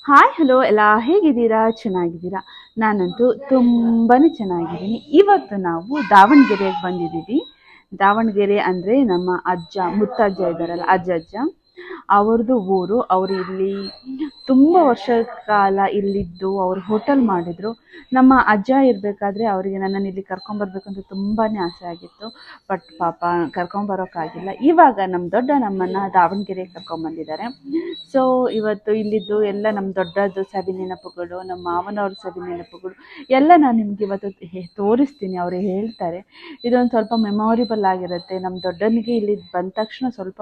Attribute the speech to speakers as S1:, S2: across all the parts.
S1: Hi hello ಎಲ್ಲ ಹೇಗಿದ್ದೀರಾ? ಚೆನ್ನಾಗಿದ್ದೀರಾ? ನಾನಂತೂ ತುಂಬಾ ಚೆನ್ನಾಗಿದ್ದೀನಿ. ಇವತ್ತು ನಾವು ದಾವಣಗೆರೆಗೆ ಬಂದಿದ್ದೀವಿ. ದಾವಣಗೆರೆ ಅಂದರೆ ನಮ್ಮ ಅಜ್ಜ ಮುತ್ತಜ್ಜ ಇದ್ದಾರಲ್ಲ, ಅಜ್ಜ ಅವ್ರದ್ದು ಊರು. ಅವರು ಇಲ್ಲಿ ತುಂಬ ವರ್ಷದ ಕಾಲ ಇಲ್ಲಿದ್ದು ಅವರು ಹೋಟೆಲ್ ಮಾಡಿದರು. ನಮ್ಮ ಅಜ್ಜ ಇರಬೇಕಾದ್ರೆ ಅವರಿಗೆ ನನ್ನನ್ನು ಇಲ್ಲಿ ಕರ್ಕೊಂಬರ್ಬೇಕಂತ ತುಂಬಾ ಆಸೆ ಆಗಿತ್ತು. ಬಟ್ ಪಾಪ ಕರ್ಕೊಂಬರೋಕ್ಕಾಗಿಲ್ಲ. ಇವಾಗ ನಮ್ಮ ದೊಡ್ಡ ನಮ್ಮನ್ನು ದಾವಣಗೆರೆಗೆ ಕರ್ಕೊಂಬಂದಿದ್ದಾರೆ. ಸೊ ಇವತ್ತು ಇಲ್ಲಿದ್ದು ಎಲ್ಲ ನಮ್ಮ ದೊಡ್ಡದು ಸವಿ ನೆನಪುಗಳು, ನಮ್ಮ ಮಾವನವ್ರ ಸವಿ ನೆನಪುಗಳು ಎಲ್ಲ ನಾನು ನಿಮ್ಗೆ ಇವತ್ತು ತೋರಿಸ್ತೀನಿ. ಅವರು ಹೇಳ್ತಾರೆ. ಇದೊಂದು ಸ್ವಲ್ಪ ಮೆಮೊರೇಬಲ್ ಆಗಿರುತ್ತೆ. ನಮ್ಮ ದೊಡ್ಡನಿಗೆ ಇಲ್ಲಿ ಬಂದ ತಕ್ಷಣ ಸ್ವಲ್ಪ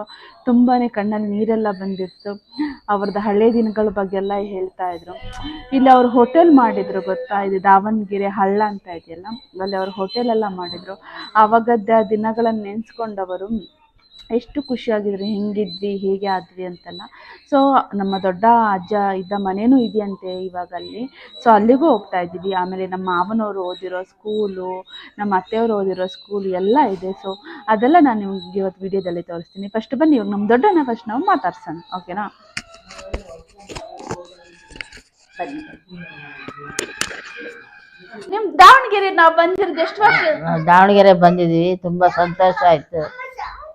S1: ತುಂಬಾ ಕಣ್ಣಲ್ಲಿ ನೀರೆಲ್ಲ ಬಂದಿತ್ತು. ಅವ್ರದ್ದು ಹಳೆ ದಿನಗಳ ಬಗ್ಗೆ ಎಲ್ಲ ಹೇಳ್ತಾ ಇದ್ರು. ಇಲ್ಲಿ ಅವ್ರು ಹೋಟೆಲ್ ಮಾಡಿದ್ರು ಗೊತ್ತಾ, ಇದು ದಾವಣಗೆರೆ ಹಳ್ಳ ಅಂತ ಇದೆಯಲ್ಲ, ಅಲ್ಲಿ ಅವ್ರು ಹೋಟೆಲ್ ಎಲ್ಲ ಮಾಡಿದ್ರು. ಆವಾಗದ ದಿನಗಳನ್ನು ನೆನೆಸ್ಕೊಂಡವರು ಎಷ್ಟು ಖುಷಿಯಾಗಿದ್ರು, ಹೆಂಗಿದ್ವಿ ಹೇಗೆ ಆದ್ವಿ ಅಂತೆಲ್ಲ. ಸೊ ನಮ್ಮ ದೊಡ್ಡ ಅಜ್ಜ ಇದ್ದ ಮನೇನೂ ಇದೆಯಂತೆ ಇವಾಗ ಅಲ್ಲಿ. ಸೊ ಅಲ್ಲಿಗೂ ಹೋಗ್ತಾ ಇದ್ದೀವಿ. ಆಮೇಲೆ ನಮ್ಮ ಮಾವನವರು ಓದಿರೋ ಸ್ಕೂಲು, ನಮ್ಮ ಅತ್ತೆಯವರು ಓದಿರೋ ಸ್ಕೂಲು ಎಲ್ಲ ಇದೆ. ಸೊ ಅದೆಲ್ಲ ನಾನು ನಿಮ್ಗೆ ಇವತ್ತು ವಿಡಿಯೋದಲ್ಲಿ ತೋರಿಸ್ತೀನಿ. ಫಸ್ಟ್ ಬನ್ನಿ ಇವಾಗ ನಮ್ಮ ದೊಡ್ಡನ ಫಸ್ಟ್ ನಾವು ಮಾತಾಡ್ಸೋಣ, ಓಕೆನಾ? ಬನ್ನಿ. ನಿಮ್ಮ ದಾವಣಗೆರೆ ನಾವು ಬಂದಿರೋದು ಎಷ್ಟು ವರ್ಷ?
S2: ದಾವಣಗೆರೆ ಬಂದಿದ್ವಿ, ತುಂಬ ಸಂತೋಷ ಆಯಿತು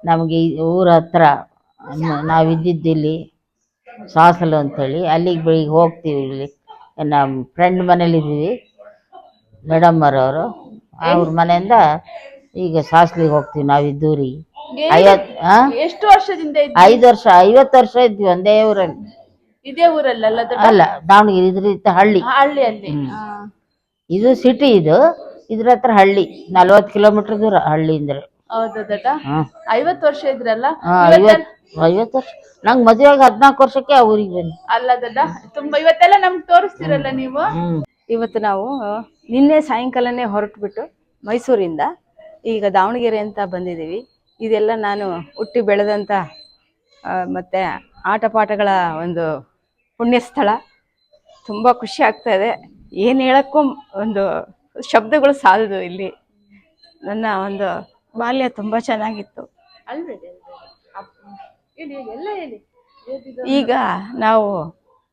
S2: ನಮಗೆ. ಈ ಊರ ಹತ್ರ ನಾವಿದ್ದಿದ್ದಿಲ್ಲಿ ಸಾಸಲು ಅಂತೇಳಿ, ಅಲ್ಲಿಗೆ ಬೆಳಿಗ್ಗೆ ಹೋಗ್ತೀವಿ. ಇಲ್ಲಿ ನಮ್ಮ ಫ್ರೆಂಡ್ ಮನೇಲಿದ್ದೀವಿ, ಮೇಡಮ್ ಅವರವರು. ಅವ್ರ ಮನೆಯಿಂದ ಈಗ ಸಾಸ್ಲಿಗೆ ಹೋಗ್ತೀವಿ ನಾವಿದ್ದೂರಿಗೆ.
S1: ಎಷ್ಟು ವರ್ಷದಿಂದ
S2: 5 ವರ್ಷ 50 ವರ್ಷ ಇದ್ವಿ ಒಂದೇ ಊರಲ್ಲಿ.
S1: ಇದೇ ಊರಲ್ಲ?
S2: ಅಲ್ಲ, ದಾವಣಗೆರೆ ಇದ್ರ ಹಳ್ಳಿ.
S1: ಹಳ್ಳಿಯಲ್ಲಿ.
S2: ಇದು ಸಿಟಿ, ಇದ್ರ ಹತ್ರ ಹಳ್ಳಿ. 40 ಕಿಲೋಮೀಟರ್ ದೂರ ಹಳ್ಳಿ ಅಂದ್ರೆ.
S1: ಹೌದಾ ದೊಡ್ಡ? 50 ವರ್ಷ ಇದ್ರಲ್ಲ?
S2: 50 ವರ್ಷ. ನಂಗೆ ಮದುವೆ ಆಗಿ 14 ವರ್ಷಕ್ಕೆ ಆ ಊರಿಗೆ ಬನ್ನಿ.
S1: ಅಲ್ಲ ದೊಡ್ಡ, ತುಂಬಾ ಇವತ್ತೆಲ್ಲ ನಮ್ಗೆ ತೋರಿಸ್ತಿರಲ್ಲ ನೀವು.
S3: ಇವತ್ತು ನಾವು ನಿನ್ನೆ ಸಾಯಂಕಾಲನೇ ಹೊರಟುಬಿಟ್ಟು ಮೈಸೂರಿಂದ ಈಗ ದಾವಣಗೆರೆ ಅಂತ ಬಂದಿದ್ದೀವಿ. ಇದೆಲ್ಲ ನಾನು ಹುಟ್ಟಿ ಬೆಳೆದಂಥ ಮತ್ತು ಆಟ ಪಾಠಗಳ ಒಂದು ಪುಣ್ಯಸ್ಥಳ. ತುಂಬ ಖುಷಿ ಆಗ್ತಾ ಇದೆ. ಏನು ಹೇಳೋಕ್ಕೂ ಒಂದು ಶಬ್ದಗಳು ಸಾಲದು. ಇಲ್ಲಿ ನನ್ನ ಒಂದು ಬಾಲ್ಯ ತುಂಬ ಚೆನ್ನಾಗಿತ್ತು. ಈಗ ನಾವು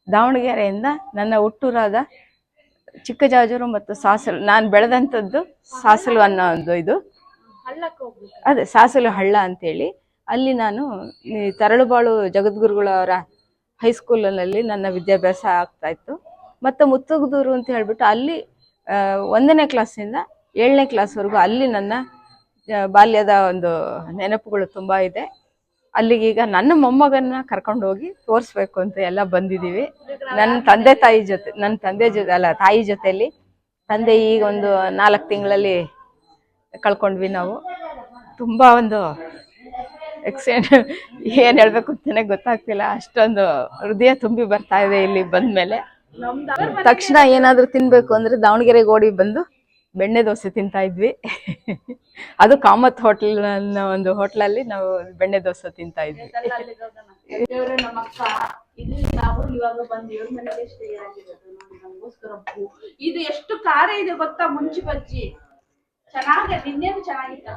S3: ದಾವಣಗೆರೆಯಿಂದ ನನ್ನ ಹುಟ್ಟೂರಾದ ಚಿಕ್ಕಜಾಜೂರು ಮತ್ತು ಸಾಸಲು, ನಾನು ಬೆಳೆದಂಥದ್ದು ಸಾಸಲು ಅನ್ನೋ ಒಂದು ಇದು, ಅದೇ ಸಾಸಲು ಹಳ್ಳ ಅಂತೇಳಿ. ಅಲ್ಲಿ ನಾನು ತರಳುಬಾಳು ಜಗದ್ಗುರುಗಳವರ ಹೈಸ್ಕೂಲಿನಲ್ಲಿ ನನ್ನ ವಿದ್ಯಾಭ್ಯಾಸ ಆಗ್ತಾಯಿತ್ತು. ಮತ್ತು ಮುತ್ತುಗುದೂರು ಅಂತ ಹೇಳ್ಬಿಟ್ಟು ಅಲ್ಲಿ 1ನೇ ಕ್ಲಾಸಿಂದ 7ನೇ ಕ್ಲಾಸ್ವರೆಗೂ ಅಲ್ಲಿ ನನ್ನ ಬಾಲ್ಯದ ಒಂದು ನೆನಪುಗಳು ತುಂಬ ಇದೆ. ಅಲ್ಲಿಗೀಗ ನನ್ನ ಮೊಮ್ಮಗನ್ನ ಕರ್ಕೊಂಡು ಹೋಗಿ ತೋರಿಸ್ಬೇಕು ಅಂತ ಎಲ್ಲ ಬಂದಿದ್ದೀವಿ. ನನ್ನ ತಾಯಿ ಜೊತೆ ತಾಯಿ ಜೊತೆಯಲ್ಲಿ. ತಂದೆ ಈಗ ಒಂದು 4 ತಿಂಗಳಲ್ಲಿ ಕಳ್ಕೊಂಡ್ವಿ ನಾವು. ತುಂಬ ಒಂದು ಏನು ಹೇಳಬೇಕು ಅಂತಲೇ ಗೊತ್ತಾಗ್ತಿಲ್ಲ. ಅಷ್ಟೊಂದು ಹೃದಯ ತುಂಬಿ ಬರ್ತಾ ಇದೆ ಇಲ್ಲಿ ಬಂದ ಮೇಲೆ. ತಕ್ಷಣ ಏನಾದರೂ ತಿನ್ನಬೇಕು ಅಂದರೆ ದಾವಣಗೆರೆಗೆ ಓಡಿ ಬಂದು ಬೆಣ್ಣೆ ದೋಸೆ ತಿಂತಾ ಇದ್ವಿ. ಅದು ಕಾಮತ್ ಹೋಟ್ಲ್ ಅನ್ನೋ ಒಂದು ಹೋಟ್ಲಲ್ಲಿ ನಾವು ಬೆಣ್ಣೆ ದೋಸೆ ತಿಂತಾ ಇದ್ವಿ.
S1: ಇದು ಎಷ್ಟು ಖಾರ ಇದೆ ಗೊತ್ತಾ, ಮುಂಚಿ ಬಜ್ಜಿ. ಚೆನ್ನಾಗಿ, ನಿನ್ನೆನು ಚೆನ್ನಾಗಿತ್ತು.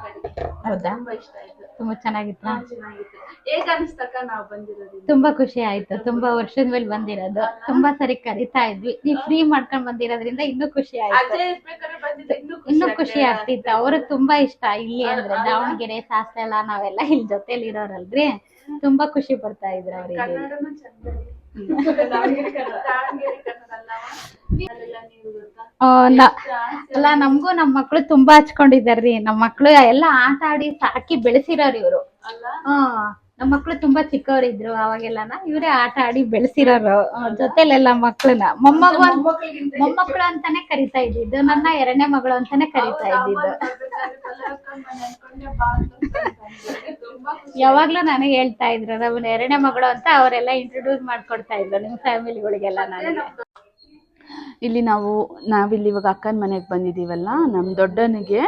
S4: ಹೌದಾ?
S1: ತುಂಬಾ ಇಷ್ಟ ಆಯ್ತು.
S4: ತುಂಬಾ ಚೆನ್ನಾಗಿತ್ತು.
S1: ಹೇಗ ಅನಿಸ್ತಕ್ಕ ನಾವು ಬಂದಿರೋದು?
S4: ತುಂಬಾ ಖುಷಿ ಆಯ್ತು. ತುಂಬಾ ವರ್ಷದ ಮೇಲೆ ಬಂದಿರೋದು. ತುಂಬಾ ಸರಿ ಕರಿತಾ ಇದ್ವಿ. ನೀವು ಫ್ರೀ ಮಾಡ್ಕೊಂಡ್ ಬಂದಿರೋದ್ರಿಂದ ಇನ್ನೂ ಖುಷಿ ಆಯ್ತು. ಇನ್ನೂ ಖುಷಿ ಆಗ್ತಿತ್ತು. ಅವ್ರಿಗೆ ತುಂಬಾ ಇಷ್ಟ ಇಲ್ಲಿ ಅಂದ್ರೆ, ದಾವಣಗೆರೆ ಸಾಸಲ ನಾವೆಲ್ಲ ಇಲ್ಲಿ ಜೊತೆಲಿ ಇರೋರಲ್ರಿ. ತುಂಬಾ ಖುಷಿ ಪಡ್ತಾ ಇದ್ರು ಅವ್ರಿಗೆ. ಅಲ್ಲ, ನಮಗೂ ನಮ್ಮ ಮಕ್ಳು ತುಂಬಾ ಹಚ್ಕೊಂಡಿದಾರ್ರಿ. ನಮ್ಮ ಮಕ್ಳು ಎಲ್ಲ ಆಟ ಆಡಿ ಸಾಕಿ ಬೆಳೆಸಿರೋರು ಇವ್ರು. ನಮ್ಮ ಮಕ್ಳು ತುಂಬಾ ಚಿಕ್ಕವರಿದ್ರು ಅವಾಗೆಲ್ಲನ, ಇವರೇ ಆಟ ಆಡಿ ಬೆಳೆಸಿರೋರು. ಜೊತೆಲೆಲ್ಲ ಮಕ್ಳನ್ನ ಮೊಮ್ಮಕ್ಳು ಅಂತಾನೆ ಕರಿತಾ ಇದ್ದಿದ್ದು. ನನ್ನ 2ನೇ ಮಗಳು ಅಂತಾನೆ ಕರಿತಾ ಇದ್ದಿದ್ದು. ಯಾವಾಗ್ಲೂ ನನಗೆ ಹೇಳ್ತಾ ಇದ್ರು ನಮ್ಮ 2ನೇ ಮಗಳು ಅಂತ. ಅವರೆಲ್ಲ ಇಂಟ್ರೊಡ್ಯೂಸ್ ಮಾಡ್ಕೊಡ್ತಾ ಇದ್ರು ನಿಮ್ಮ ಫ್ಯಾಮಿಲಿಗಳಿಗೆಲ್ಲ. ನನಗೆ
S1: ನಾವಿಲ್ಲಿ ಇವಾಗ ಅಕ್ಕನ ಮನೆಗೆ ಬಂದಿದ್ದೀವಲ್ಲ, ನಮ್ಮ ದೊಡ್ಡನಿಗೆ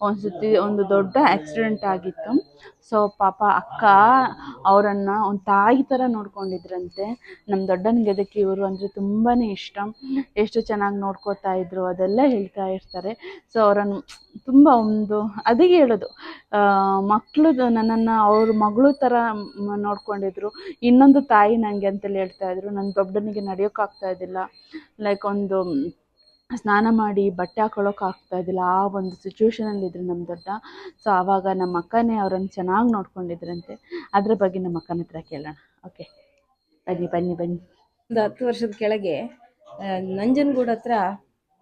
S1: ಒಂದ್ಸತಿ ಒಂದು ದೊಡ್ಡ ಆಕ್ಸಿಡೆಂಟ್ ಆಗಿತ್ತು. ಸೊ ಪಾಪ ಅಕ್ಕ ಅವರನ್ನು ಒಂದು ತಾಯಿ ಥರ ನೋಡ್ಕೊಂಡಿದ್ರಂತೆ. ನಮ್ಮ ದೊಡ್ಡನಿಗೆ ಅದಕ್ಕೆ ಇವರು ಅಂದರೆ ತುಂಬಾ ಇಷ್ಟ. ಎಷ್ಟು ಚೆನ್ನಾಗಿ ನೋಡ್ಕೋತಾ ಇದ್ರು ಅದೆಲ್ಲ ಹೇಳ್ತಾ ಇರ್ತಾರೆ. ಸೊ ಅವರನ್ನು ತುಂಬ ಒಂದು ಅದಕ್ಕೆ ಹೇಳೋದು, ಮಕ್ಕಳು ನನ್ನನ್ನು ಅವ್ರ ಮಗಳು ಥರ ನೋಡ್ಕೊಂಡಿದ್ರು. ಇನ್ನೊಂದು ತಾಯಿ ನನಗೆ ಅಂತೇಳಿ ಹೇಳ್ತಾ ಇದ್ರು. ನನ್ನ ದೊಡ್ಡನಿಗೆ ನಡೆಯೋಕ್ಕಾಗ್ತಾ ಇದ್ದಿಲ್ಲ, ಲೈಕ್ ಒಂದು ಸ್ನಾನ ಮಾಡಿ ಬಟ್ಟೆ ಹಾಕೊಳ್ಳೋಕ್ಕಾಗ್ತಾ ಇದ್ದಿಲ್ಲ, ಆ ಒಂದು ಸಿಚುವೇಶನಲ್ಲಿದ್ದರು ನಮ್ಮ ದೊಡ್ಡ. ಸೊ ಆವಾಗ ನಮ್ಮ ಅಕ್ಕನೇ ಅವರನ್ನು ಚೆನ್ನಾಗಿ ನೋಡ್ಕೊಂಡಿದ್ರಂತೆ. ಅದ್ರ ಬಗ್ಗೆ ನಮ್ಮ ಅಕ್ಕನ ಹತ್ರ ಕೇಳೋಣ. ಓಕೆ, ಬನ್ನಿ.
S3: ಒಂದು 10 ವರ್ಷದ ಕೆಳಗೆ ನಂಜನಗೂಡು ಹತ್ರ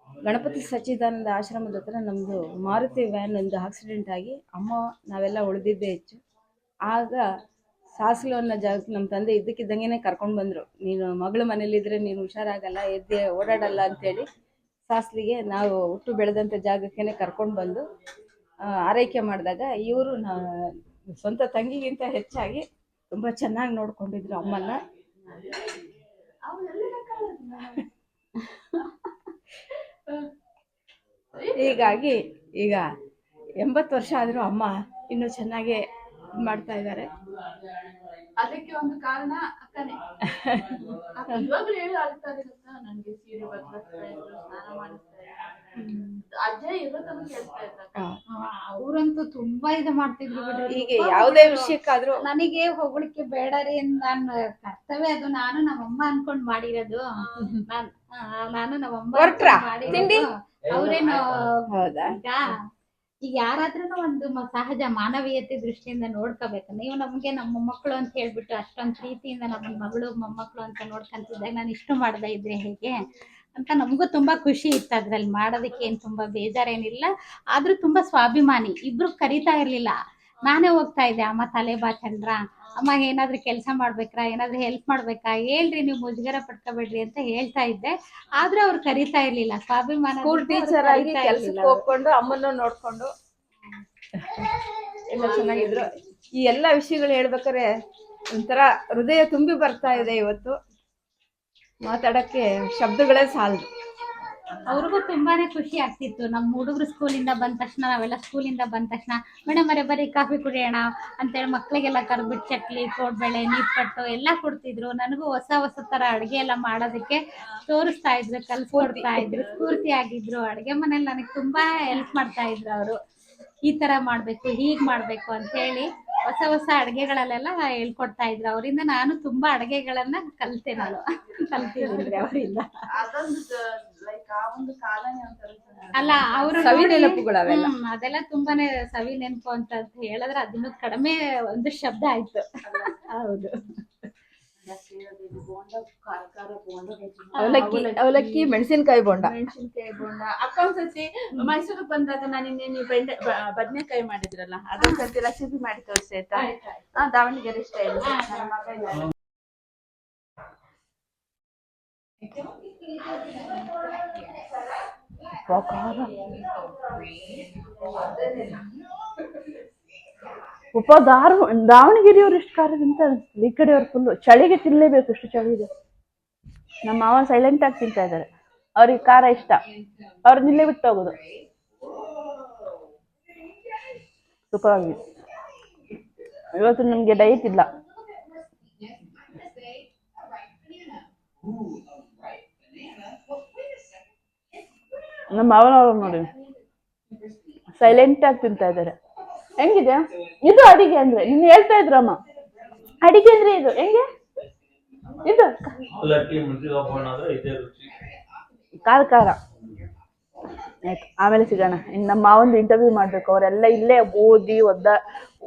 S3: ಗಣಪತಿ ಸಚ್ಚಿದಾನಂದ ಆಶ್ರಮದ ಹತ್ರ ನಮ್ಮದು ಮಾರುತಿ ವ್ಯಾನ್ ಒಂದು ಆಕ್ಸಿಡೆಂಟ್ ಆಗಿ ಅಮ್ಮ ನಾವೆಲ್ಲ ಉಳಿದಿದ್ದೇ ಹೆಚ್ಚು. ಆಗ ಸಾಸಲು ಅನ್ನೋ ಜಾಗಕ್ಕೆ ನಮ್ಮ ತಂದೆ ಇದ್ದಕ್ಕಿದ್ದಂಗೆ ಕರ್ಕೊಂಡು ಬಂದರು. ನೀನು ಮಗಳ ಮನೇಲಿದ್ದರೆ ನೀನು ಹುಷಾರಾಗಲ್ಲ, ಎದ್ದೆ ಓಡಾಡಲ್ಲ ಅಂಥೇಳಿ ಸಾಸ್ಲಿಗೆ ನಾವು ಹುಟ್ಟು ಬೆಳೆದಂಥ ಜಾಗಕ್ಕೇ ಕರ್ಕೊಂಡು ಬಂದು ಆರೈಕೆ ಮಾಡಿದಾಗ ಇವರು ಸ್ವಂತ ತಂಗಿಗಿಂತ ಹೆಚ್ಚಾಗಿ ತುಂಬ ಚೆನ್ನಾಗಿ ನೋಡ್ಕೊಂಡಿದ್ರು ಅಮ್ಮನ್ನ. ಹೀಗಾಗಿ ಈಗ 80 ವರ್ಷ ಆದರೂ ಅಮ್ಮ ಇನ್ನೂ ಚೆನ್ನಾಗೇ ಮಾಡ್ತಾ ಇದ್ದಾರೆ.
S1: ಅದಕ್ಕೆ ಒಂದು ಕಾರಣ ಅಕ್ಕನೇ. ಇವಾಗಲೂ ಹೇಳಿ ಆಡ್ತಾರೆ ಗೊತ್ತಾ, ನನಗೆ ಸೀರೆ ಬದಲಾಯಿಸ್ತಾ ಇದ್ರು, ಸ್ನಾನ ಮಾಡಿಸ್ತಾ ಇದ್ರು. ಅಜ್ಜ ಇರೋ ತನಕ ಹೇಳ್ತಾ ಇದ್ದ.
S4: ಅವ್ರಂತೂ ತುಂಬಾ ಇದು ಮಾಡ್ತಿದ್ರು ಬಿಡ್ರಿ.
S3: ಈಗ ಯಾವುದೇ ವಿಷಯಕ್ಕಾದ್ರೂ
S4: ನನಗೆ ಹೊಗಳಿಕೆ ಬೇಡ ರೀ, ನಾನು ಕರ್ತವ್ಯ ಅದು, ನಾನು ನಮ್ಮಮ್ಮ ಅನ್ಕೊಂಡ್ ಮಾಡಿರೋದು. ನಾನು ನಮ್ಮಮ್ಮ ಮಾಡಿರೋದು. ಅವ್ರೇನು
S3: ಹೌದಾ?
S4: ಈಗ ಯಾರಾದ್ರೂ ಒಂದು ಸಹಜ ಮಾನವೀಯತೆ ದೃಷ್ಟಿಯಿಂದ ನೋಡ್ಕೋಬೇಕು. ನೀವು ನಮ್ಗೆ ನಮ್ಮ ಮಕ್ಕಳು ಅಂತ ಹೇಳ್ಬಿಟ್ಟು ಅಷ್ಟೊಂದು ಪ್ರೀತಿಯಿಂದ ನಮ್ಮ ಮಗಳು ಮೊಮ್ಮಕ್ಕಳು ಅಂತ ನೋಡ್ಕೊಂತಿದ್ದಾಗ ನಾನು ಇಷ್ಟು ಮಾಡದೇ ಇದ್ರೆ ಹೇಗೆ ಅಂತ ನಮಗೂ ತುಂಬಾ ಖುಷಿ ಇತ್ತು. ಅದ್ರಲ್ಲಿ ಮಾಡೋದಕ್ಕೆ ಏನ್ ತುಂಬಾ ಬೇಜಾರೇನಿಲ್ಲ, ಆದ್ರೂ ತುಂಬಾ ಸ್ವಾಭಿಮಾನಿ. ಇಬ್ರು ಕರಿತಾ ಇರ್ಲಿಲ್ಲ, ನಾನೇ ಹೋಗ್ತಾ ಇದ್ದೆ. ಅಮ್ಮ ತಲೆ ಬಾಚಂಡ್ರ, ಅಮ್ಮ ಏನಾದ್ರೂ ಕೆಲಸ ಮಾಡ್ಬೇಕ್ರಾ, ಏನಾದ್ರೂ ಹೆಲ್ಪ್ ಮಾಡ್ಬೇಕಾ, ಹೇಳ್ರಿ, ನೀವು ಮುಜುಗರ ಪಡ್ಕೋಬೇಡ್ರಿ ಅಂತ ಹೇಳ್ತಾ ಇದ್ದೆ. ಆದ್ರೆ ಅವ್ರು ಕರಿತಾ ಇರ್ಲಿಲ್ಲ. ಸ್ವಾಭಿಮಾನ
S3: ಸ್ಕೂಲ್ ಟೀಚರ್ ಆಗಿ ಕೆಲ್ಸಕ್ಕೆ ಹೋಗ್ಕೊಂಡು ಅಮ್ಮನ್ನ ನೋಡ್ಕೊಂಡು ಎಲ್ಲ ಚೆನ್ನಾಗಿದ್ರು. ಈ ಎಲ್ಲ ವಿಷಯಗಳು ಹೇಳ್ಬೇಕಾದ್ರೆ ಒಂಥರ ಹೃದಯ ತುಂಬಿ ಬರ್ತಾ ಇದೆ. ಇವತ್ತು ಮಾತಾಡಕ್ಕೆ ಶಬ್ದಗಳೇ ಸಾಲದು.
S4: ಅವ್ರಿಗೂ ತುಂಬಾನೇ ಖುಷಿ ಆಗ್ತಿತ್ತು. ನಮ್ಮ ಹುಡುಗರು ಸ್ಕೂಲಿಂದ ಬಂದ ತಕ್ಷಣ, ನಾವೆಲ್ಲ ಸ್ಕೂಲಿಂದ ಬಂದ ತಕ್ಷಣ ಮೇಡಮ್ ಅವರೇ ಬರೀ ಕಾಫಿ ಕುಡಿಯೋಣ ಅಂತೇಳಿ ಮಕ್ಳಿಗೆಲ್ಲ ಕರ್ಬಿಟ್ಟು ಚಕ್ಲಿ, ಕೋಡ್ಬೇಳೆ, ನೀರ್ಪಟ್ಟು ಎಲ್ಲ ಕೊಡ್ತಿದ್ರು. ನನಗೂ ಹೊಸ ಹೊಸ ತರ ಅಡುಗೆ ಎಲ್ಲ ಮಾಡೋದಕ್ಕೆ ತೋರಿಸ್ತಾ ಇದ್ರು, ಕಲ್ಸ್ಕೊಡ್ತಾ ಇದ್ರು, ಸ್ಫೂರ್ತಿ ಆಗಿದ್ರು. ಅಡುಗೆ ಮನೇಲಿ ನನಗೆ ತುಂಬಾ ಹೆಲ್ಪ್ ಮಾಡ್ತಾ ಇದ್ರು ಅವರು. ಈ ತರ ಮಾಡ್ಬೇಕು, ಹೀಗ್ ಮಾಡ್ಬೇಕು ಅಂತ ಹೇಳಿ ಹೊಸ ಹೊಸ ಅಡುಗೆಗಳಲ್ಲೆಲ್ಲ ಹೇಳ್ಕೊಡ್ತಾ ಇದ್ರು. ಅವರಿಂದ ನಾನು ತುಂಬಾ ಅಡುಗೆಗಳನ್ನ ಕಲಿತೆ. ನಾನು ಕಲ್ತಿದ್ದೀನಿ ಅವರಿಂದ. ಅಲ್ಲ, ಅವರು
S3: ಸವಿ ನೆನಪುಗಳು ಅವೆಲ್ಲ.
S4: ಅದೆಲ್ಲ ತುಂಬಾನೇ ಸವಿ ನೆನಪು ಅಂತ ಹೇಳಿದ್ರೆ ಅದನ್ನು ಕಡಿಮೆ ಒಂದು ಶಬ್ದ ಆಯ್ತು. ಹೌದು.
S3: ಅವಲಕ್ಕಿ ಮೆಣಸಿನಕಾಯಿ ಬೋಂಡ.
S1: ಅಕ್ಕ ಒಂದ್ಸತಿ ಮೈಸೂರಿಗೆ ಬಂದಾಗ ನಾನು ಇನ್ನೇನು ಬದನೆಕಾಯಿ ಮಾಡಿದ್ರಲ್ಲ, ಅದೊಂದ್ಸತಿ ರೆಸಿಪಿ ಮಾಡಿ ತೋರಿಸಿ ಆಯ್ತಾ? ದಾವಣಗೆರೆ ಸ್ಟೈಲ್. ದಾವಣಗೆರೆಯವ್ರು ಇಷ್ಟು ಖಾರದಿಂದ ಈ ಕಡೆಯವ್ರು ಫುಲ್ಲು ಚಳಿಗೆ ತಿನ್ಲೇಬೇಕು, ಇಷ್ಟು ಚಳಿ ಇದೆ. ನಮ್ಮ ಮಾವ ಸೈಲೆಂಟ್ ಆಗಿ ತಿಂತಾ ಇದ್ದಾರೆ, ಅವ್ರಿಗೆ ಖಾರ ಇಷ್ಟ, ಅವ್ರು ನಿಲ್ಲೇ ಬಿಟ್ಟು ಹೋಗೋದು. ಸೂಪರ್ ಆಗಿದೆ. ಇವತ್ತು ನಮ್ಗೆ ಡಯಟ್ ಇಲ್ಲ. ನಮ್ಮ ಮಾವನವ್ರು ನೋಡಿ ಸೈಲೆಂಟ್ ಆಗಿ ತಿಂತಾ ಇದ್ದಾರೆ. ಹೆಂಗಿದೆ ಇದು ಅಡಿಗೆ ಅಂದ್ರೆ? ನಿನ್ನ ಹೇಳ್ತಾ ಇದ್ರಮ್ಮ, ಅಡಿಗೆ ಅಂದ್ರೆ ಇದು ಹೆಂಗೆ? ಇದು ಖಾರ ಖಾರ ಆಯ್ತು. ಆಮೇಲೆ ಸಿಗೋಣ. ಇನ್ನು ನಮ್ಮ ಮಾವೊಂದು ಇಂಟರ್ವ್ಯೂ ಮಾಡ್ಬೇಕು. ಅವರೆಲ್ಲ ಇಲ್ಲೇ ಓದಿ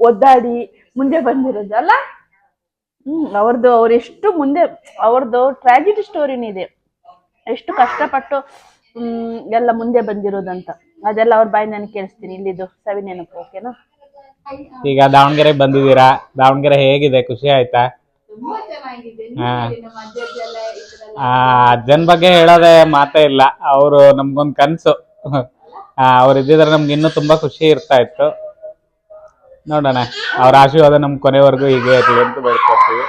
S1: ಒದ್ದಾಡಿ ಮುಂದೆ ಬಂದಿರೋದು ಅಲ್ಲ. ಅವ್ರು ಎಷ್ಟು ಮುಂದೆ, ಅವ್ರದ್ದು ಟ್ರಾಜಿಡಿ ಸ್ಟೋರಿನೇ ಇದೆ, ಎಷ್ಟು ಕಷ್ಟಪಟ್ಟು ಎಲ್ಲ ಮುಂದೆ ಬಂದಿರೋದಂತ. ಅದೆಲ್ಲ ಅವ್ರ ಬಾಯಿ ನಾನು ಕೇಳಿಸ್ತೀನಿ. ಇಲ್ಲಿದ್ದು ಸವಿ ನೆನಪು. ಓಕೆನಾ?
S5: ಈಗ ದಾವಣಗೆರೆಗೆ ಬಂದಿದ್ದೀರಾ, ದಾವಣಗೆರೆ ಹೇಗಿದೆ? ಖುಷಿ ಆಯ್ತಾ? ಅಜ್ಜನ ಬಗ್ಗೆ ಹೇಳೋದೇ ಮಾತೇ ಇಲ್ಲ. ಅವರು ನಮ್ಗೊಂದು ಕನ್ಸು. ಅವ್ರು ಇದ್ದಿದ್ರೆ ನಮ್ಗೆ ಇನ್ನೂ ತುಂಬಾ ಖುಷಿ ಇರ್ತಾ ಇತ್ತು. ನೋಡೋಣ, ಅವ್ರ ಆಶೀರ್ವಾದ ನಮ್ ಕೊನೆವರೆಗೂ ಹೀಗೆ ಇರಲಿ ಅಂತ ಬೇಡ್ಕೊತೀವಿ.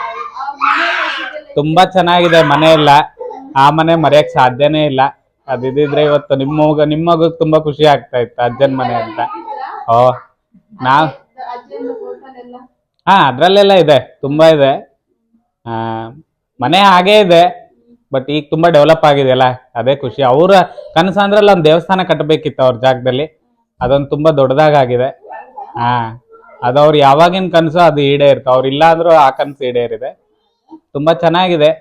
S5: ತುಂಬಾ ಚೆನ್ನಾಗಿದೆ ಮನೆ ಎಲ್ಲ. ಆ ಮನೆ ಮರೆಯಕ್ ಸಾಧ್ಯನೇ ಇಲ್ಲ. ಅದಿದ್ರೆ ಇವತ್ತು ನಿಮ್ಮ ಮಗು ತುಂಬಾ ಖುಷಿ ಆಗ್ತಾ ಇತ್ತು, ಅಜ್ಜನ್ ಮನೆ ಅಂತ. ಓ ನಾವ್ ಹಾ ಅದ್ರಲ್ಲೆಲ್ಲ ಇದೆ, ತುಂಬಾ ಇದೆ. ಆ ಮನೆ ಹಾಗೇ ಇದೆ, ಬಟ್ ಈಗ ತುಂಬಾ ಡೆವಲಪ್ ಆಗಿದೆಯಲ್ಲ, ಅದೇ ಖುಷಿ. ಅವ್ರ ಕನಸು ಅಂದ್ರಲ್ಲಿ ಒಂದು ದೇವಸ್ಥಾನ ಕಟ್ಟಬೇಕಿತ್ತು ಅವ್ರ ಜಾಗದಲ್ಲಿ, ಅದೊಂದು ತುಂಬಾ ದೊಡ್ಡದಾಗಿದೆ. ಹಾ ಅದು ಅವ್ರು ಯಾವಾಗಿನ ಕನಸು ಅದು ಈಡೇರಿತು, ಅವ್ರು ಇಲ್ಲ ಅಂದ್ರೂ ಆ ಕನಸು ಈಡೇರಿದೆ. ತುಂಬಾ ಚೆನ್ನಾಗಿದೆ.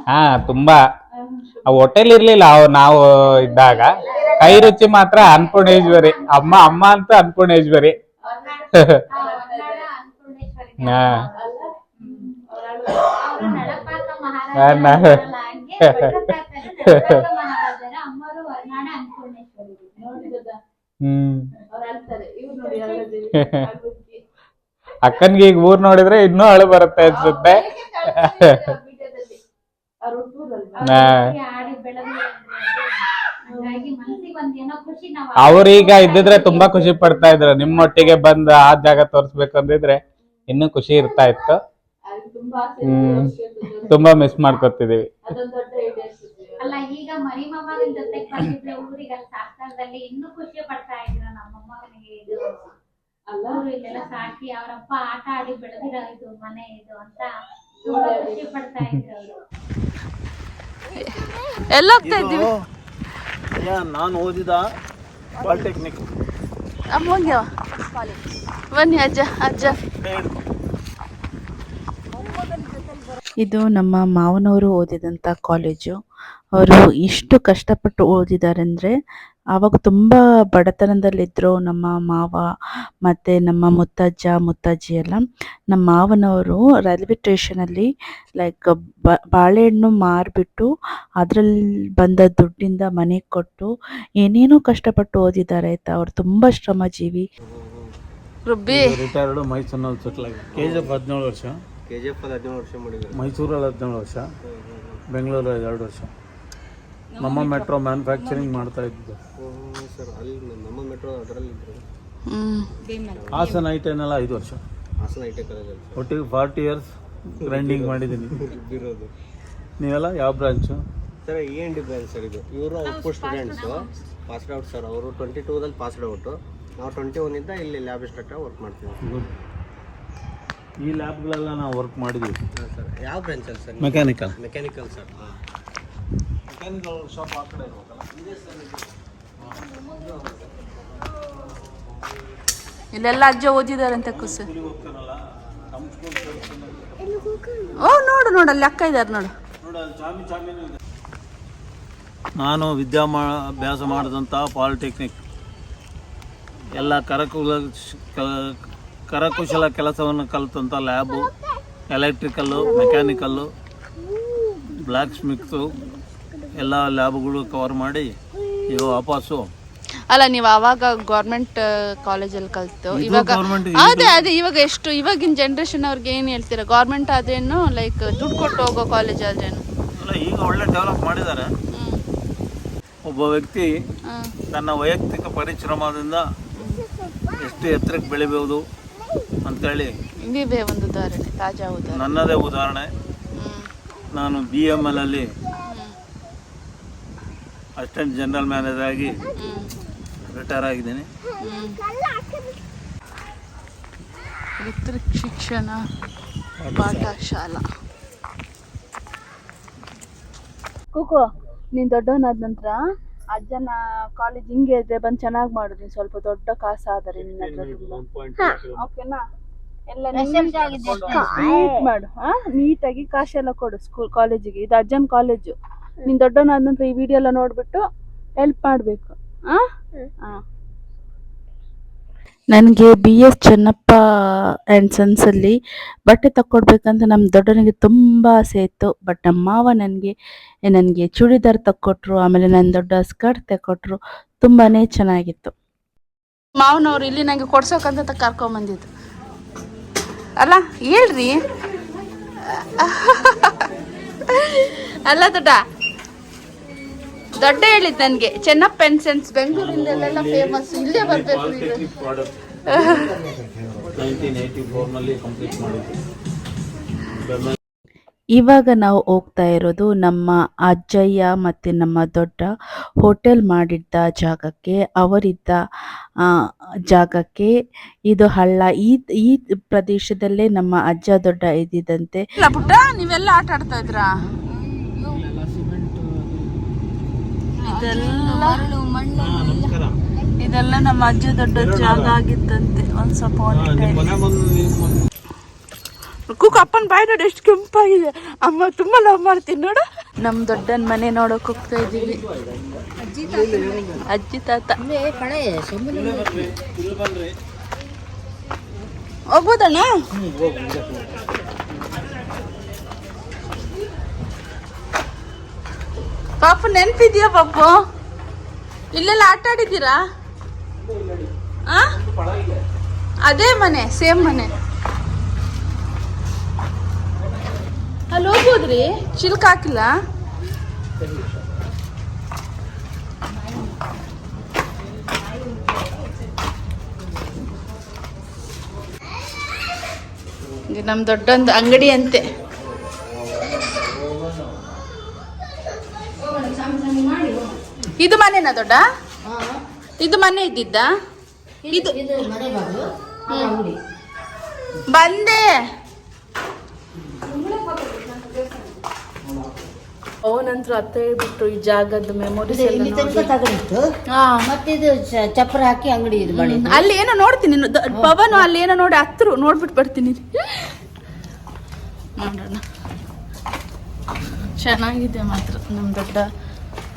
S5: ಹಾ ತುಂಬಾ ಹೋಟೆಲ್ ಇರ್ಲಿಲ್ಲ ನಾವು ಇದ್ದಾಗ, ಕೈ ರುಚಿ ಮಾತ್ರ ಅನ್ನಪೂರ್ಣೇಶ್ವರಿ. ಅಮ್ಮ ಅಂತ ಅನ್ನಪೂರ್ಣೇಶ್ವರಿ. ಹಾ ಅಕ್ಕನ್ಗೆ ಈಗ ಊರ್ ನೋಡಿದ್ರೆ ಇನ್ನೂ ಅಳು ಬರುತ್ತೆ ಅನ್ಸುತ್ತೆ. ಅವ್ರೀಗ ಇದ್ದಿದ್ರೆ ತುಂಬಾ ಖುಷಿ ಪಡ್ತಾ ಇದ್ರು, ನಿಮ್ಮೊಟ್ಟಿಗೆ ಬಂದು ಆ ಜಾಗ ತೋರ್ಸ್ಬೇಕಂದಿದ್ರೆ ಇನ್ನೂ ಖುಷಿ ಇರ್ತಾ ಇತ್ತು. ತುಂಬಾ ಮಿಸ್ ಮಾಡ್ಕೊತಿದೀವಿ.
S4: ಅಲ್ಲ ಈಗ ಮರಿ ಮೊಮ್ಮಗನ ಜೊತೆಗೆ ಬಂದಿದ್ರೆ ಊರಿಗೆ ಸಾಕ್ತದಲ್ಲಿ ಇನ್ನೂ ಖುಷಿ ಪಡ್ತಾ ಇದ್ರು. ನಮ್ಮ ಮೊಮ್ಮಗನಿಗೆ ಇದು ಊರು ಇಲ್ಲೆಲ್ಲ ಸಾಕಿ ಅವರಪ್ಪ ಆಟ ಆಡಿ ಬೆಳೆದಿರೋ ಇದು ಮನೆ ಇದು ಅಂತ ತುಂಬಾ ಖುಷಿ ಪಡ್ತಾ ಇದ್ರು ಅವರು.
S3: ಎಲ್ಲ ಹೋಗ್ತಾ ಇದ್ದೀವಿ.
S6: ನಾನು ಓದಿದ ಪಾಲಿಟೆಕ್ನಿಕ್.
S3: ಬನ್ನಿ ಅಜ್ಜ ಅಜ್ಜ.
S1: ಇದು ನಮ್ಮ ಮಾವನವರು ಓದಿದಂಥ ಕಾಲೇಜು. ಅವರು ಎಷ್ಟು ಕಷ್ಟಪಟ್ಟು ಓದಿದ್ದಾರೆ ಅಂದರೆ, ಆವಾಗ ತುಂಬ ಬಡತನದಲ್ಲಿದ್ದರು ನಮ್ಮ ಮಾವ ಮತ್ತು ನಮ್ಮ ಮುತ್ತಜ್ಜ ಮುತ್ತಜ್ಜಿ ಎಲ್ಲ. ನಮ್ಮ ಮಾವನವರು ರೈಲ್ವೆ ಸ್ಟೇಷನಲ್ಲಿ ಲೈಕ್ ಬಾಳೆಹಣ್ಣು ಮಾರಿಬಿಟ್ಟು ಅದರಲ್ಲಿ ಬಂದ ದುಡ್ಡಿಂದ ಮನೆಗೆ ಕೊಟ್ಟು ಏನೇನೋ ಕಷ್ಟಪಟ್ಟು ಓದಿದ್ದಾರೆ ಆಯಿತಾ. ಅವ್ರು ತುಂಬ ಶ್ರಮಜೀವಿ.
S6: ರಿಟೈರ್ಡ್ ಮೈಸೂರಿನಲ್ಲಿ ಸೆಟ್ಲ್ ಆಗಿ KGF 17 ವರ್ಷ, ಮೈಸೂರಲ್ಲಿ 17 ವರ್ಷ, ಬೆಂಗಳೂರಲ್ಲಿ 2 ವರ್ಷ. ನಮ್ಮ ಮೆಟ್ರೋ ಮ್ಯಾನುಫ್ಯಾಕ್ಚರಿಂಗ್ ಮಾಡ್ತಾ ಇದ್ದು. ಹಾಸನ ಐಟೆನೆಲ್ಲ 5 ವರ್ಷ, ಒಟ್ಟಿಗೆ 40 years ಗ್ರೈಂಡಿಂಗ್ ಮಾಡಿದ್ದೀನಿ. ನೀವೆಲ್ಲ ಯಾವ branch?
S7: Sir END branch sir ಇದು. ಇವರು output students, passed out sir. ಅವರು 22ದಲ್ಲಿ ಪಾಸ್ಡ್ ಔಟು, ನಾವು 21ಇಂದ ಇಲ್ಲಿ ಲ್ಯಾಬ್ ಇನ್ಸ್ಟ್ರಕ್ಟರ್ ವರ್ಕ್ ಮಾಡ್ತೀವಿ.
S6: ಈ ಲ್ಯಾಬ್ಗಳೆಲ್ಲ ನಾವು ವರ್ಕ್ ಮಾಡಿದ್ದೀವಿ.
S7: ಹಾಂ ಸರ್. ಯಾವ ಬ್ರಾಂಚಲ್ಲಿ sir?
S6: Mechanical
S7: sir.
S6: Mechanical shop ಆ ಕಡೆ ಇರ್ಬೇಕಲ್ಲ.
S3: ಇಲ್ಲೆಲ್ಲ ಅಜ್ಜ ಓದಿದಾರಂತೆ ಕುಸು. ಓ ನೋಡು ನೋಡು ಅಲ್ಲಿ ಅಕ್ಕ ಇದ್ದಾರೆ ನೋಡು.
S6: ನಾನು ವಿದ್ಯಾಭ್ಯಾಸ ಮಾಡಿದಂಥ ಪಾಲಿಟೆಕ್ನಿಕ್ ಎಲ್ಲ ಕರಕುಶಲ ಕೆಲಸವನ್ನು ಕಲಿತಂಥ lab, electrical, mechanical, blacksmiths ಎಲ್ಲ ಲ್ಯಾಬ್ಗಳು ಕವರ್ ಮಾಡಿ ಈಗ ವಾಪಸ್ಸು.
S3: ಅಲ್ಲ ನೀವು ಆವಾಗ ಗೌರ್ಮೆಂಟ್ ಕಾಲೇಜಲ್ಲಿ ಕಲ್ತು, ಇವಾಗ ಅದೇ ಇವಾಗ ಎಷ್ಟು ಇವಾಗಿನ ಜನ್ರೇಷನ್ ಅವ್ರಿಗೆ ಏನು ಹೇಳ್ತೀರಾ? ಗೌರ್ಮೆಂಟ್ ಆದ್ರೇನು ಲೈಕ್ ದುಡ್ಡು ಕೊಟ್ಟು ಹೋಗೋ ಕಾಲೇಜ್ ಆದ್ರೇನು?
S6: ಅಲ್ಲ ಈಗ ಒಳ್ಳೆ ಡೆವಲಪ್ ಮಾಡಿದ್ದಾರೆ. ಒಬ್ಬ ವ್ಯಕ್ತಿ ತನ್ನ ವೈಯಕ್ತಿಕ ಪರಿಶ್ರಮದಿಂದ ಎಷ್ಟು ಎತ್ತರಕ್ಕೆ ಬೆಳಿಬಹುದು ಅಂತೇಳಿ
S3: ನೀವೇ ಒಂದು ಉದಾಹರಣೆ, ತಾಜಾ ಉದಾಹರಣೆ.
S6: ನನ್ನದೇ ಉದಾಹರಣೆ. ನಾನು BML ಅಲ್ಲಿ ಅಸಿಸ್ಟೆಂಟ್ ಜನರಲ್ ಮ್ಯಾನೇಜರ್ ಆಗಿ ರಿಟೈರ್ ಆಗಿದ್ದೀನಿ.
S3: ಋತ್ವಿಕ್ ಶಿಕ್ಷಣ ಪಾಠಶಾಲಾ.
S1: ಕೂಕೋ, ನೀನು ದೊಡ್ಡವನಾದ ನಂತರ ಅಜ್ಜನ ಕಾಲೇಜ್ ಹಿಂಗೆ ಇದ್ರೆ ಬಂದು ಚೆನ್ನಾಗಿ ಮಾಡಿದ್ರಿ. ಸ್ವಲ್ಪ ದೊಡ್ಡ ಕಾಸು ಆದರೆ ನಿನ್ನ ಹತ್ರ ತುಂಬ, ಓಕೆನಾ? ಎಲ್ಲ ನೀಟ್ ಮಾಡು. ನೀಟಾಗಿ ಕಾಸೆಲ್ಲ ಕೊಡು ಸ್ಕೂಲ್ ಕಾಲೇಜಿಗೆ. ಇದು ಅಜ್ಜನ ಕಾಲೇಜು. ನೀನು ದೊಡ್ಡವನಾದ ನಂತರ ಈ ವಿಡಿಯೋ ಎಲ್ಲ ನೋಡಿಬಿಟ್ಟು ಹೆಲ್ಪ್ ಮಾಡಬೇಕು. ನನಗೆ BS ಚೆನ್ನಪ್ಪ ಆ್ಯಂಡ್ ಸನ್ಸಲ್ಲಿ ಬಟ್ಟೆ ತಕ್ಕೊಡ್ಬೇಕಂತ ನಮ್ಮ ದೊಡ್ಡನಿಗೆ ತುಂಬ ಆಸೆ ಇತ್ತು. ಬಟ್ ನಮ್ಮ ಮಾವ ನನಗೆ ಚೂಡಿದಾರ್ ತಕ್ಕೊಟ್ರು, ಆಮೇಲೆ ನನ್ನ ದೊಡ್ಡ ಸ್ಕರ್ಟ್ ತಕ್ಕೊಟ್ರು. ತುಂಬಾ ಚೆನ್ನಾಗಿತ್ತು.
S3: ಮಾವನವ್ರು ಇಲ್ಲಿ ನನಗೆ ಕೊಡ್ಸೋಕಂತ ಕರ್ಕೊಂಬಂದಿದ್ದು ಅಲ್ಲ, ಹೇಳ್ರಿ. ಅಲ್ಲ ದೊಡ್ಡ ಹೇಳಿದ್ದು ನನಗೆ. ಚೆನ್ನಪ್ಪ ಆ್ಯಂಡ್ ಸನ್ಸ್ ಬೆಂಗಳೂರಿಂದೆಲ್ಲ ಫೇಮಸ್, ಇಲ್ಲೇ ಬರಬೇಕು.
S6: 1984ನಲ್ಲಿ ಕಂಪ್ಲೀಟ್ ಮಾಡಿದ್ದು.
S1: ಇವಾಗ ನಾವು ಹೋಗ್ತಾ ಇರೋದು ನಮ್ಮ ಅಜ್ಜಯ್ಯ ಮತ್ತು ನಮ್ಮ ದೊಡ್ಡ ಹೋಟೆಲ್ ಮಾಡಿದ್ದ ಜಾಗಕ್ಕೆ, ಅವರಿದ್ದ ಜಾಗಕ್ಕೆ. ಇದು ಹಳ್ಳ. ಈ ಪ್ರದೇಶದಲ್ಲೇ ನಮ್ಮ ಅಜ್ಜ ದೊಡ್ಡ ಇದ್ದಿದ್ದಂತೆ. ಪುಟ್ಟ, ನೀವೆಲ್ಲ ಆಟ ಆಡ್ತಾ ಇದ್ರಾ? ಇದೆಲ್ಲ ನಮ್ಮ ಅಜ್ಜ ದೊಡ್ಡ ಜಾಗ ಆಗಿತ್ತಂತೆ ಒಂದ್ ಸ್ವಲ್ಪ. ಕುಕ್ ಅಪ್ಪನ ಬಾಯಿ ನೋಡಿ ಎಷ್ಟು ಕೆಂಪಾಗಿದೆ. ಅಮ್ಮ ತುಂಬಾ ಲವ್ ಮಾಡ್ತೀನಿ ನೋಡು. ನಮ್ ದೊಡ್ಡನ್ ಮನೆ ನೋಡಕ್ ಹೋಗ್ತಾ ಇದೀವಿ. ಅಜ್ಜಿ ತಾತ ಹೋಗ್ಬೋದಣ್ಣ? ಪಾಪು ನೆನ್ಪಿದ್ಯಾ ಪಾಪು? ಇಲ್ಲೆಲ್ಲ ಆಟ ಆಡಿದ್ದೀರಾ? ಅದೇ ಮನೆ, ಸೇಮ್ ಮನೆ. ಅಲ್ಲಿ ಹೋಗ್ಬೋದ್ರಿ? ಚಿಲ್ಕ ಹಾಕಿಲ್ಲ? ನಮ್ ದೊಡ್ಡೊಂದು ಅಂಗಡಿ ಅಂತೆ. ಇದು ಮನೆನಾ ದೊಡ್ಡ? ಇದು ಮನೆ ಇದ್ದಿದ್ದ? ಇದು ಬಂದೆ. ಅವನಂತ್ರ ಅತ್ತ ಹೇಳ್ಬಿಟ್ಟು ಈ ಜಾಗದ ಮೆಮೊರೀಸ್
S2: ಮತ್ತೆ ಇದು ಚಪ್ರ ಹಾಕಿ ಅಂಗಡಿ ಇದು ಮಾಡಿ
S1: ಅಲ್ಲಿ ಏನೋ ನೋಡ್ತೀನಿ. ಪವನ್ ಅಲ್ಲಿ ಏನೋ ನೋಡಿ ಹತ್ರ ನೋಡ್ಬಿಟ್ಟು ಬರ್ತೀನಿ. ನೋಡೋಣ, ಚೆನ್ನಾಗಿದೆ ಮಾತ್ರ. ನಮ್ ದೊಡ್ಡ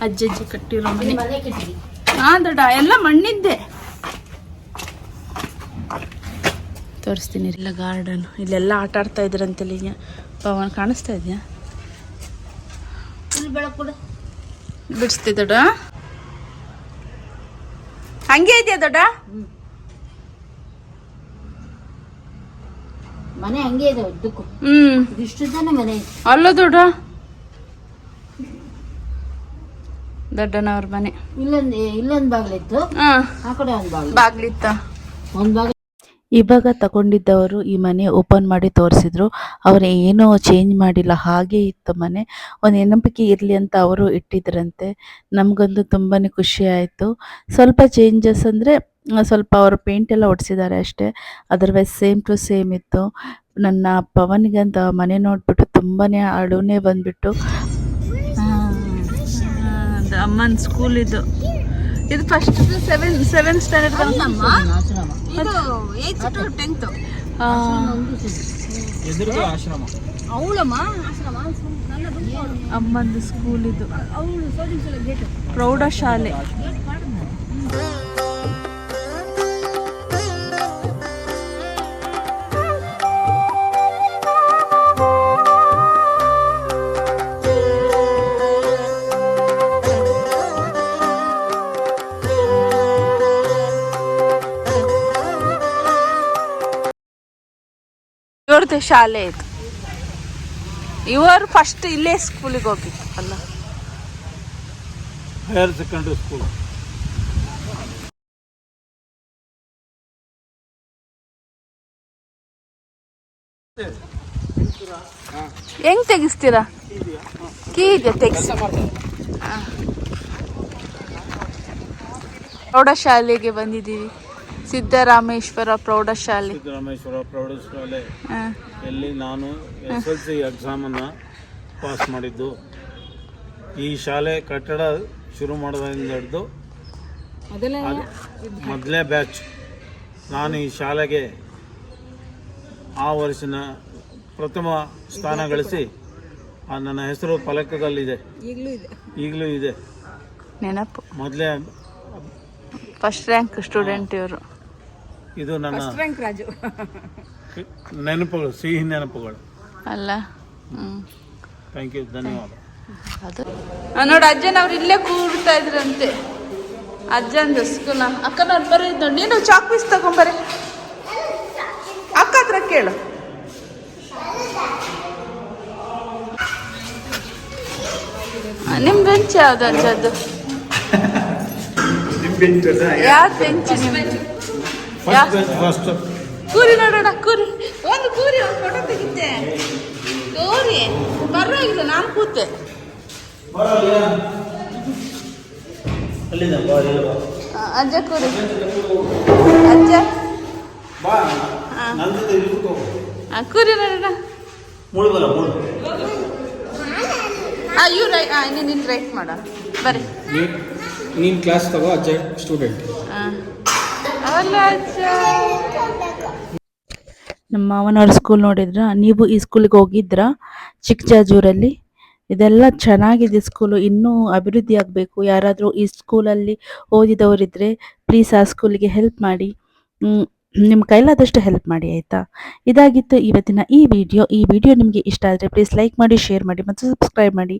S1: ಅಜ್ಜಜ್ಜಿ ಕಟ್ಟಿರೋ ಮನೆ. ಹಾ ದೊಡ್ಡ, ಎಲ್ಲ ಮಣ್ಣಿದ್ದೆ. ತೋರಿಸ್ತೀನಿ. ಇಲ್ಲ ಗಾರ್ಡನ್, ಇಲ್ಲೆಲ್ಲ ಆಟ ಆಡ್ತಾ ಇದ್ರಂತೆಲ್ಲ. ಈಗ ಪವನ್ ಕಾಣಿಸ್ತಾ ಇದೆಯಾ? ಬಿಡಿಸ್ತಿ ದೊಡ್ಡ? ಹಂಗೆ ಇದೆಯಾ ದೊಡ್ಡ?
S2: ಮನೆ ಹಂಗೆ ಇದೆ ಉದ್ದಕ್ಕೂ. ಇಷ್ಟು ಜನ ಮನೆ
S1: ಅಲ್ಲ ದೊಡ್ಡ, ದೊಡ್ಡನವ್ರ ಮನೆ.
S2: ಇಲ್ಲೊಂದು ಬಾಗಿಲಿತ್ತು, ಆ ಕಡೆ ಒಂದು
S1: ಬಾಗ್ಲಿತ್ತ.
S2: ಒಂದು ಬಾಗಿಲು.
S1: ಇವಾಗ ತಗೊಂಡಿದ್ದವರು ಈ ಮನೆ ಓಪನ್ ಮಾಡಿ ತೋರಿಸಿದ್ರು. ಅವ್ರು ಏನೂ ಚೇಂಜ್ ಮಾಡಿಲ್ಲ, ಹಾಗೆ ಇತ್ತು ಮನೆ. ಒಂದು ನೆನಪಿಕೆ ಇರಲಿ ಅಂತ ಅವರು ಇಟ್ಟಿದ್ರಂತೆ. ನಮಗಂತೂ ತುಂಬಾ ಖುಷಿ ಆಯಿತು. ಸ್ವಲ್ಪ ಚೇಂಜಸ್ ಅಂದರೆ ಸ್ವಲ್ಪ ಅವರು ಪೇಂಟ್ ಎಲ್ಲ ಹೊಡ್ಸಿದ್ದಾರೆ ಅಷ್ಟೇ, ಅದರ್ವೈಸ್ ಸೇಮ್ ಟು ಸೇಮ್ ಇತ್ತು. ನನ್ನ ಪವನಿಗಂತ ಮನೆ ನೋಡಿಬಿಟ್ಟು ತುಂಬಾ ಅಳುನೇ ಬಂದ್ಬಿಟ್ಟು. ಅಮ್ಮನ ಸ್ಕೂಲ್ ಇದು ಫಸ್ಟ್ ಸೆವೆನ್ ಸ್ಟ್ಯಾಂಡರ್ಡ್ ಅಮ್ಮಂದು ಸ್ಕೂಲ್ ಇದು, ಪ್ರೌಢಶಾಲೆ. ಇವ್ರದ್ದು ಶಾಲೆ ಇದು. ಇವರು ಫಸ್ಟ್ ಇಲ್ಲೇ ಸ್ಕೂಲಿಗೆ ಹೋಗಿತ್ತು ಅಲ್ಲ,
S6: ಹೈಯರ್ ಸೆಕೆಂಡರಿ ಸ್ಕೂಲ್.
S1: ಹೆಂಗ್ ತೆಗಿಸ್ತೀರಾ? ಕೀ ಇದೆಯಾ? ತೆಗಿಸಿ. ಪ್ರೌಢಶಾಲೆಗೆ ಬಂದಿದ್ದೀವಿ. ಸಿದ್ದರಾಮೇಶ್ವರ ಪ್ರೌಢಶಾಲೆ.
S6: ಸಿದ್ದರಾಮೇಶ್ವರ ಪ್ರೌಢಶಾಲೆ ಎಲ್ಲಿ ನಾನು SLC ಎಕ್ಸಾಮನ್ನು ಪಾಸ್ ಮಾಡಿದ್ದು. ಈ ಶಾಲೆ ಕಟ್ಟಡ ಶುರು ಮಾಡೋದ್ರಿಂದ ಹಿಡಿದು ಮೊದಲೇ ಬ್ಯಾಚ್. ನಾನು ಈ ಶಾಲೆಗೆ ಆ ವರ್ಷನ ಪ್ರಥಮ ಸ್ಥಾನ ಗಳಿಸಿ ನನ್ನ ಹೆಸರು ಫಲಕದಲ್ಲಿದೆ, ಈಗಲೂ ಇದೆ
S1: ನೆನಪು.
S6: ಮೊದಲೇ
S1: ಫಸ್ಟ್ ರ್ಯಾಂಕ್ ಸ್ಟೂಡೆಂಟ್ ಇವರು.
S6: ಇದು ನನ್ನ ನೆನಪುಗಳು, ಸಿಹಿ ನೆನಪುಗಳು
S1: ಅಲ್ಲ.
S6: ಥ್ಯಾಂಕ್ ಯು, ಧನ್ಯವಾದ.
S1: ಅದು ನೋಡಿ, ಅಜ್ಜನವ್ರು ಇಲ್ಲೇ ಕೂಡ್ತಾ ಇದ್ರಂತೆ. ಅಜ್ಜಂದು ಸ್ಕೂಲ್. ಅಕ್ಕನವ್ರು ಬರ್ರಿ, ನೀನು ಚಾಕ್ ಪೀಸ್ ತಗೊಂಬರ್ರಿ. ಅಕ್ಕ ಹತ್ರ ಕೇಳು. ನಿಮ್ ಬೆಂಚ್ ಯಾವ್ದು ಅಜ್ಜದ್ದು? ಯಾವ್ದು ಬೆಂಚ್ ನಿಮ್ದು? ಕೂರಿ ನೋಡೋಣ, ಕೂರಿ. ಒಂದು ಕೂರಿ, ಒಂದು ಫೋಟೋ ತೆಗಿತೆ. ಕೂರಿ.
S3: ಪರವಾಗಿಲ್ಲ, ನಾನು ಕೂತೆ. ಅಜ್ಜ ಕೂರಿ, ಅಜ್ಜ ಕೂರಿ ನೋಡೋಣ. ಇವ್ರು ನೀನು ರೈಟ್ ಮಾಡ ಬರ್ರಿ.
S7: ನೀನು ಕ್ಲಾಸ್ ತಗೋ, ಅಜ್ಜ ಸ್ಟೂಡೆಂಟ್.
S3: ಅಲ್ಲ ಅಜ್ಜ.
S1: ನಮ್ಮ ಮಾವನವ್ರ ಸ್ಕೂಲ್ ನೋಡಿದ್ರ? ನೀವು ಈ ಸ್ಕೂಲಿಗೆ ಹೋಗಿದ್ರಾ? ಚಿಕ್ಕಜಾಜೂರಲ್ಲಿ. ಇದೆಲ್ಲ ಚೆನ್ನಾಗಿದೆ ಸ್ಕೂಲು, ಇನ್ನೂ ಅಭಿವೃದ್ಧಿ ಆಗಬೇಕು. ಯಾರಾದರೂ ಈ ಸ್ಕೂಲಲ್ಲಿ ಓದಿದವರಿದ್ದರೆ ಪ್ಲೀಸ್ ಆ ಸ್ಕೂಲಿಗೆ ಹೆಲ್ಪ್ ಮಾಡಿ, ನಿಮ್ಮ ಕೈಲಾದಷ್ಟು ಹೆಲ್ಪ್ ಮಾಡಿ ಆಯಿತಾ. ಇದಾಗಿತ್ತು ಇವತ್ತಿನ ಈ ವಿಡಿಯೋ ನಿಮಗೆ ಇಷ್ಟ ಆದರೆ ಪ್ಲೀಸ್ ಲೈಕ್ ಮಾಡಿ, ಶೇರ್ ಮಾಡಿ ಮತ್ತು ಸಬ್ಸ್ಕ್ರೈಬ್ ಮಾಡಿ.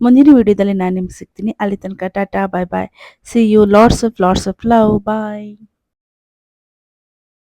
S1: ಮುಂದಿನ ವಿಡಿಯೋದಲ್ಲಿ ನಾನು ನಿಮ್ಗೆ ಸಿಗ್ತೀನಿ. ಅಲ್ಲಿ ತನಕ ಟಾಟಾ, bye bye, see you, lots of love, bye.